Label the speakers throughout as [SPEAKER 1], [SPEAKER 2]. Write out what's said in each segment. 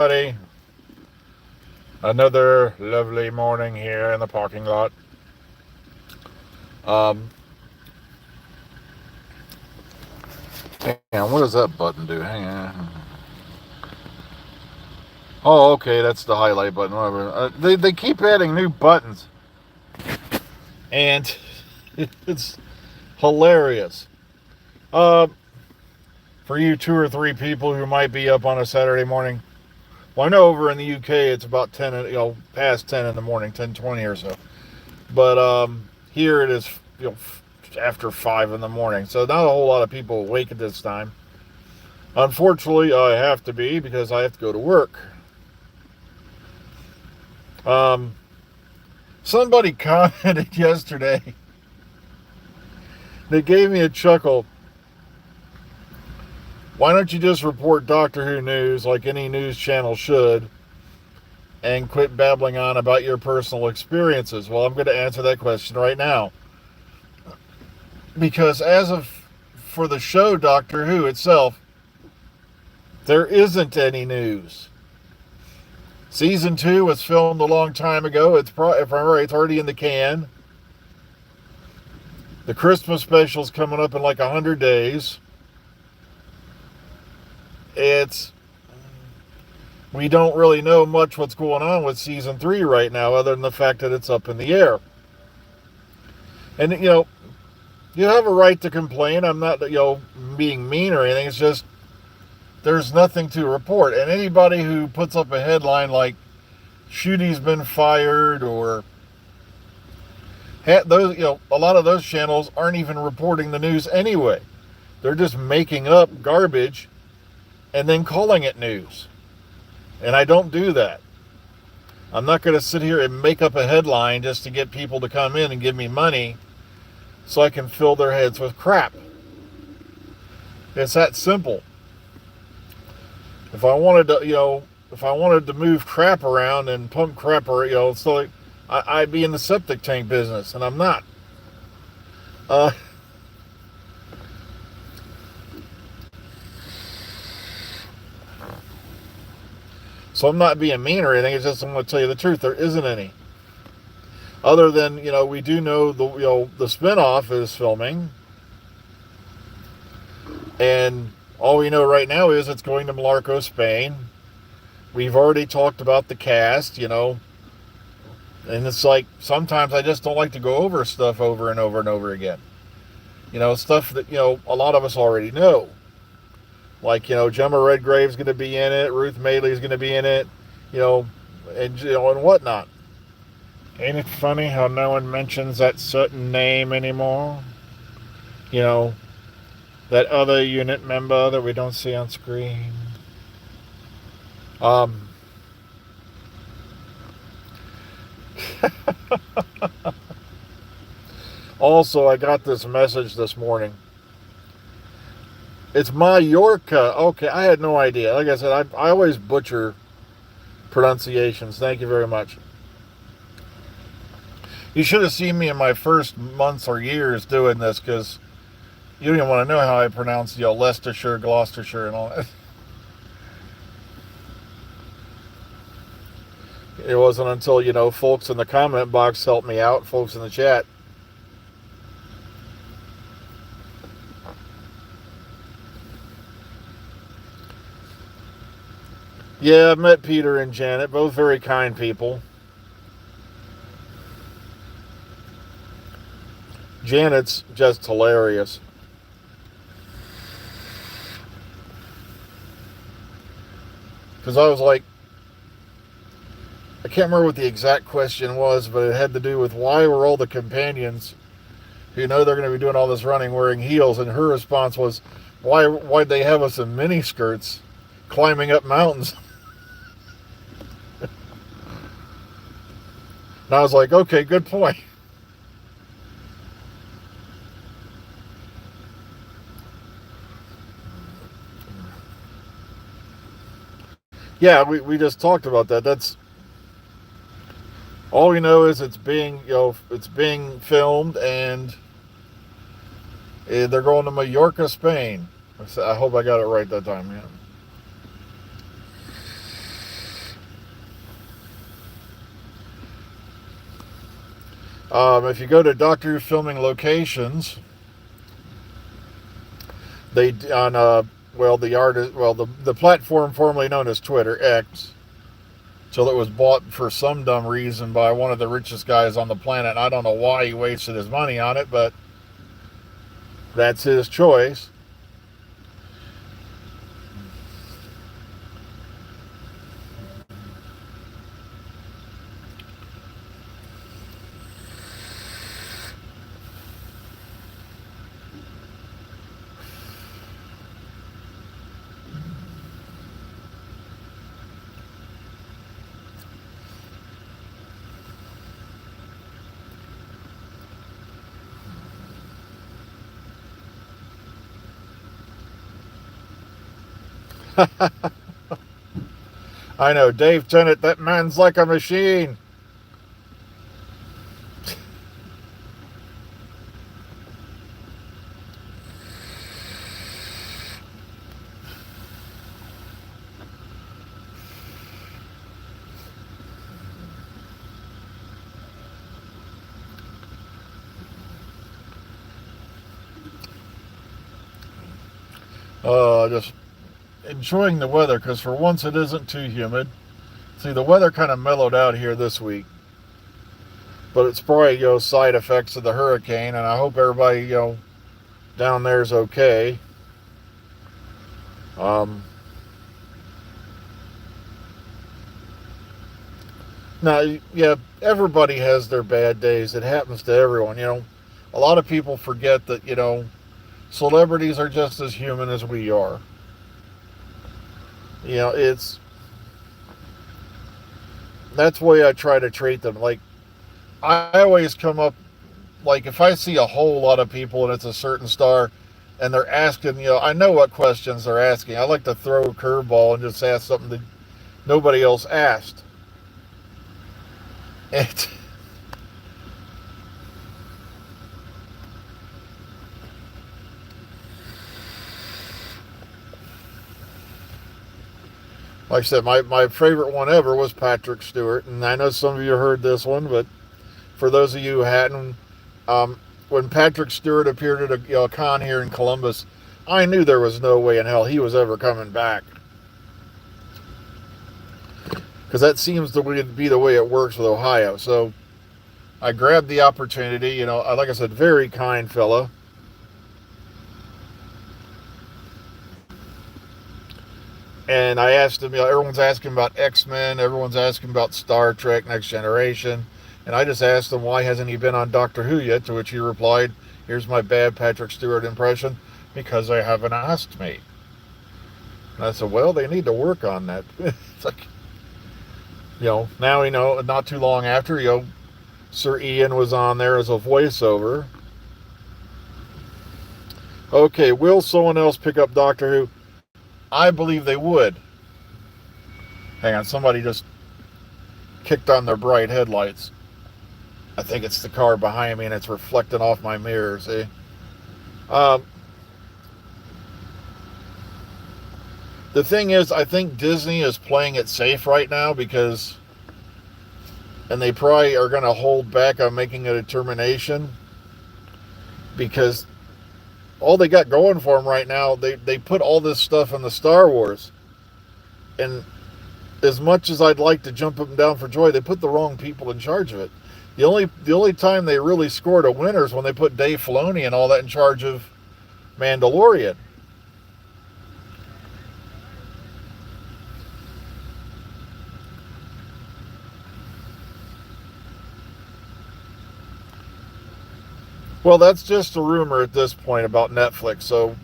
[SPEAKER 1] Buddy. Another lovely morning here in the parking lot. Um, what does that button do? Hang on. Oh, okay, that's the highlight button. Whatever. They keep adding new buttons, and it's hilarious. Uh, for you two or three people who might be up on a Saturday morning. Well, I know over in the UK it's about 10, past 10 in the morning, 10:20 or so. But here it is, after 5 in the morning. So not a whole lot of people awake at this time. Unfortunately, I have to be because I have to go to work. Um, Somebody commented yesterday that gave me a chuckle. Why don't you just report Doctor Who news like any news channel should and quit babbling on about your personal experiences? Well, I'm going to answer that question right now. Because for the show Doctor Who itself, there isn't any news. Season 2 was filmed a long time ago. If I'm right, it's already in the can. The Christmas special's coming up in like 100 days. We don't really know much what's going on with Season 3 right now, other than the fact that it's up in the air. And, you have a right to complain. I'm not, being mean or anything. It's just there's nothing to report. And anybody who puts up a headline like Shooty's been fired or those, a lot of those channels aren't even reporting the news anyway. They're just making up garbage and then calling it news. And I don't do that. I'm not going to sit here and make up a headline just to get people to come in and give me money so I can fill their heads with crap. It's that simple. If I wanted to move crap around and pump crap around, so I'd be in the septic tank business, and I'm not. So I'm not being mean or anything. It's just I'm going to tell you the truth. There isn't any. Other than, we do know the spinoff is filming. And all we know right now is it's going to Mallorca, Spain. We've already talked about the cast, and it's like sometimes I just don't like to go over stuff over and over and over again. Stuff that, a lot of us already know. Like, Gemma Redgrave's going to be in it, Ruth Madeley's going to be in it, and whatnot. Ain't it funny how no one mentions that certain name anymore? That other unit member that we don't see on screen. Also, I got this message this morning. It's Mallorca. Okay, I had no idea. Like I said, I always butcher pronunciations. Thank you very much. You should have seen me in my first months or years doing this, because you don't even want to know how I pronounce, Leicestershire, Gloucestershire, and all that. It wasn't until, folks in the comment box helped me out, folks in the chat. Yeah, I've met Peter and Janet, both very kind people. Janet's just hilarious. Because I was like, I can't remember what the exact question was, but it had to do with why were all the companions who know they're going to be doing all this running wearing heels, and her response was, why'd they have us in mini skirts climbing up mountains? And I was like, okay, good point. Yeah, we just talked about that. That's all we know is it's being filmed, and they're going to Mallorca, Spain. I hope I got it right that time, yeah. If you go to Doctor Who filming locations, they on the platform formerly known as Twitter X, till it was bought for some dumb reason by one of the richest guys on the planet. I don't know why he wasted his money on it, but that's his choice. I know, Dave Tennant, that man's like a machine. Just enjoying the weather because for once it isn't too humid. See, the weather kind of mellowed out here this week, but it's probably side effects of the hurricane, and I hope everybody down there is okay. Um, Now, yeah, everybody has their bad days. It happens to everyone. A lot of people forget that celebrities are just as human as we are. It's that's the way I try to treat them. Like, I always come up, like, if I see a whole lot of people and it's a certain star and they're asking, I know what questions they're asking. I like to throw a curveball and just ask something that nobody else asked. And like I said, my favorite one ever was Patrick Stewart. And I know some of you heard this one, but for those of you who hadn't, when Patrick Stewart appeared at a con here in Columbus, I knew there was no way in hell he was ever coming back. Because that seems to be the way it works with Ohio. So I grabbed the opportunity. Like I said, very kind fella. And I asked him, everyone's asking about X-Men, everyone's asking about Star Trek, Next Generation. And I just asked him, why hasn't he been on Doctor Who yet? To which he replied, here's my bad Patrick Stewart impression, because they haven't asked me. And I said, well, they need to work on that. It's like, now not too long after, Sir Ian was on there as a voiceover. Okay, will someone else pick up Doctor Who? I believe they would. Hang on, somebody just kicked on their bright headlights. I think it's the car behind me and it's reflecting off my mirror, see? The thing is, I think Disney is playing it safe right now and they probably are going to hold back on making a determination because all they got going for them right now, they put all this stuff in the Star Wars. And as much as I'd like to jump up and down for joy, they put the wrong people in charge of it. The only time they really scored a winner is when they put Dave Filoni and all that in charge of Mandalorian. Well, that's just a rumor at this point about Netflix, so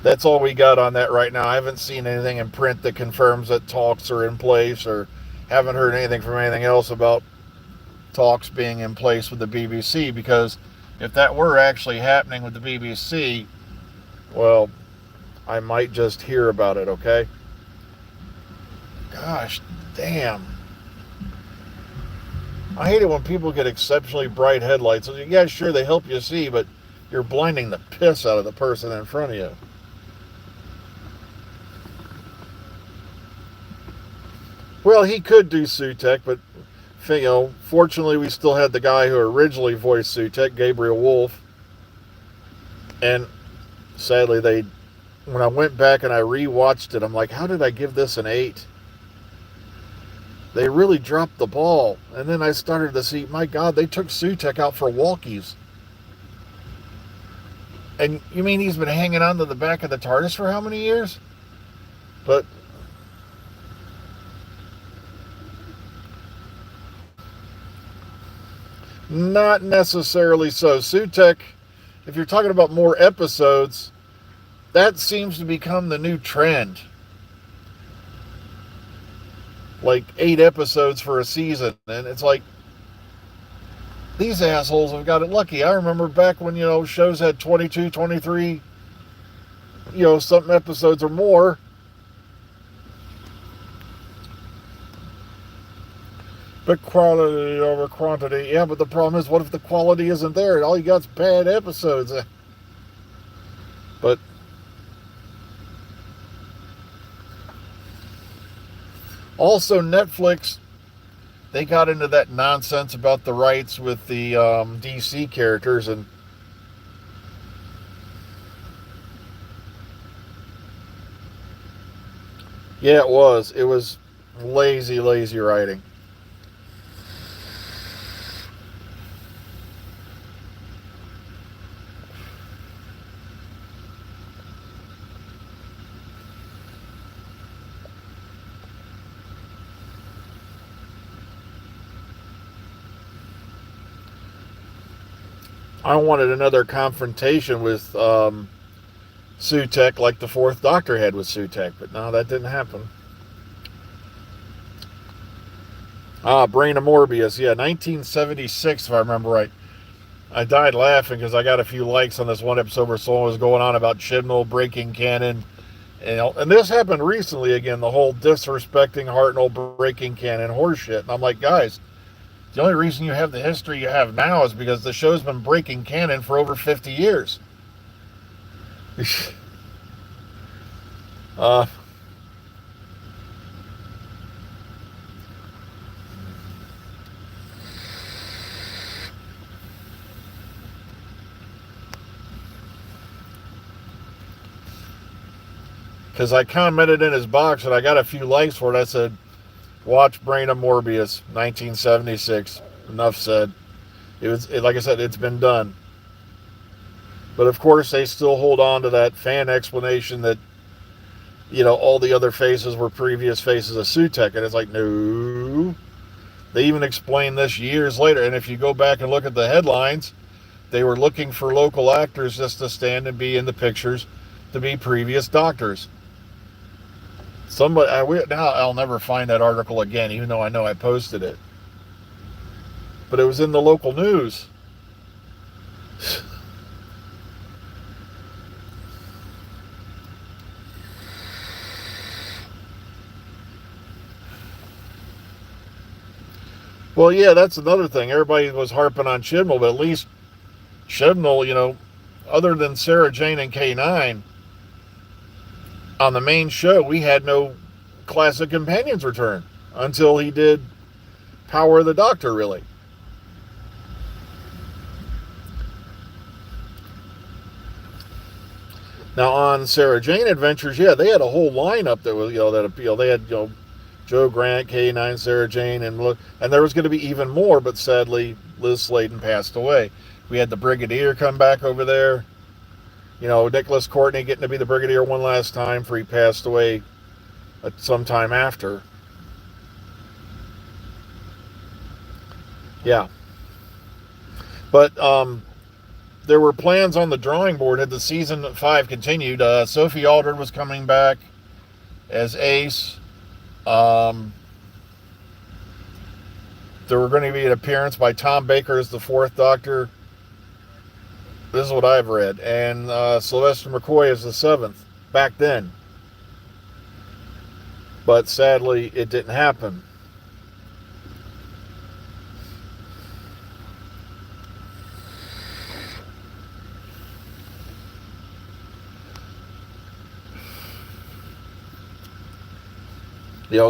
[SPEAKER 1] that's all we got on that right now. I haven't seen anything in print that confirms that talks are in place, or haven't heard anything from anything else about talks being in place with the BBC, because if that were actually happening with the BBC, well, I might just hear about it, okay? Gosh, damn. I hate it when people get exceptionally bright headlights. Yeah, sure, they help you see, but you're blinding the piss out of the person in front of you. Well, he could do Sutek, but fortunately, we still had the guy who originally voiced Sutek, Gabriel Wolf, and sadly, when I went back and I rewatched it, I'm like, how did I give this an 8? They really dropped the ball, and then I started to see, my God, they took Sutek out for walkies. And you mean he's been hanging on to the back of the TARDIS for how many years? But not necessarily so. Sutek, if you're talking about more episodes, that seems to become the new trend. Like 8 episodes for a season. And it's like, these assholes have got it lucky. I remember back when, shows had 22, 23, something episodes or more. But quality over quantity. Yeah, but the problem is, what if the quality isn't there? All you got's bad episodes. But also Netflix, they got into that nonsense about the rights with the DC characters, and yeah, it was lazy writing. I wanted another confrontation with Sutek like the Fourth Doctor had with Sutek, but no, that didn't happen. Brain of Morbius, yeah, 1976, if I remember right. I died laughing because I got a few likes on this one episode where someone was going on about Chibnall breaking canon. And this happened recently again, the whole disrespecting Hartnell breaking canon horseshit. And I'm like, guys, the only reason you have the history you have now is because the show's been breaking canon for over 50 years. Because I commented in his box and I got a few likes for it. I said, watch Brain of Morbius, 1976. Enough said. Like I said, it's been done. But of course, they still hold on to that fan explanation that, all the other faces were previous faces of Sutek. And it's like, no. They even explained this years later. And if you go back and look at the headlines, they were looking for local actors just to stand and be in the pictures to be previous doctors. I'll never find that article again, even though I know I posted it. But it was in the local news. Well, yeah, that's another thing. Everybody was harping on Chibnall, but at least Chibnall, other than Sarah Jane and K9, on the main show, we had no classic companions return until he did Power of the Doctor, really. Now on Sarah Jane Adventures, yeah, they had a whole lineup that was, that appealed. They had, Joe Grant, K9, Sarah Jane, and there was going to be even more, but sadly, Liz Sladen passed away. We had the Brigadier come back over there. Nicholas Courtney getting to be the Brigadier one last time before he passed away sometime after. Yeah. But there were plans on the drawing board had the season 5 continued. Sophie Aldred was coming back as Ace. There were going to be an appearance by Tom Baker as the Fourth Doctor. This is what I've read. And Sylvester McCoy as the 7th back then. But sadly, it didn't happen.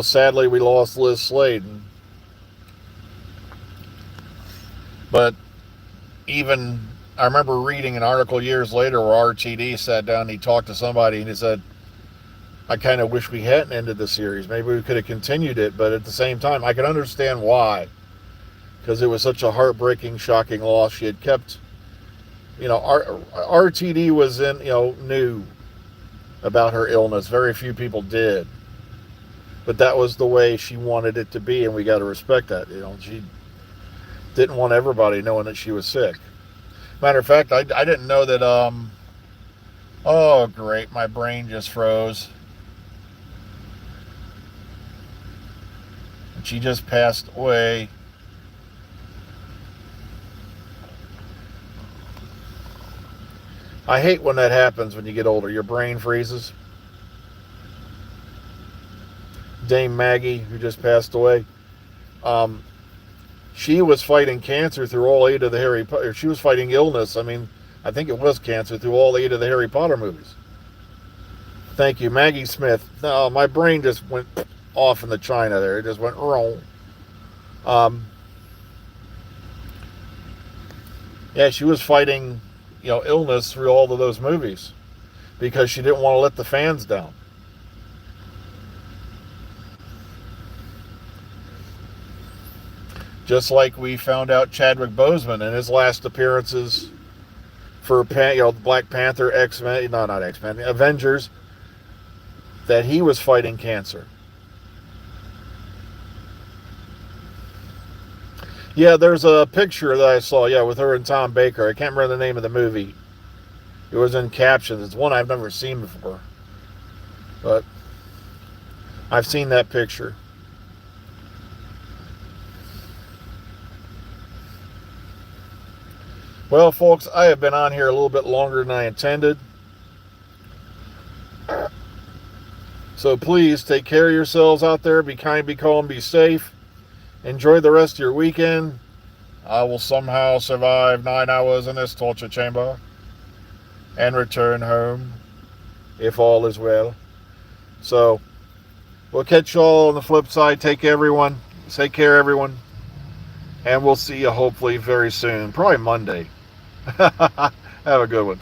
[SPEAKER 1] Sadly, we lost Liz Sladen. But even, I remember reading an article years later where RTD sat down and he talked to somebody and he said, I kind of wish we hadn't ended the series. Maybe we could have continued it, but at the same time, I can understand why. Because it was such a heartbreaking, shocking loss. She had kept, RTD was knew about her illness. Very few people did. But that was the way she wanted it to be, and we got to respect that. She didn't want everybody knowing that she was sick. Matter of fact, I didn't know that, oh, great, my brain just froze. And she just passed away. I hate when that happens when you get older. Your brain freezes. Dame Maggie, who just passed away, she was fighting cancer through all 8 of the Harry Potter. She was fighting illness. I think it was cancer through all 8 of the Harry Potter movies. Thank you, Maggie Smith. No, my brain just went off in the china there. It just went wrong. Yeah, she was fighting illness through all of those movies because she didn't want to let the fans down. Just like we found out Chadwick Boseman in his last appearances for Black Panther, X-Men, no, not X-Men, Avengers, that he was fighting cancer. Yeah, there's a picture that I saw, with her and Tom Baker. I can't remember the name of the movie. It was in captions. It's one I've never seen before. But I've seen that picture. Well, folks, I have been on here a little bit longer than I intended. So please take care of yourselves out there. Be kind, be calm, be safe. Enjoy the rest of your weekend. I will somehow survive 9 hours in this torture chamber and return home if all is well. So we'll catch you all on the flip side. Take care, everyone. And we'll see you hopefully very soon. Probably Monday. Have a good one.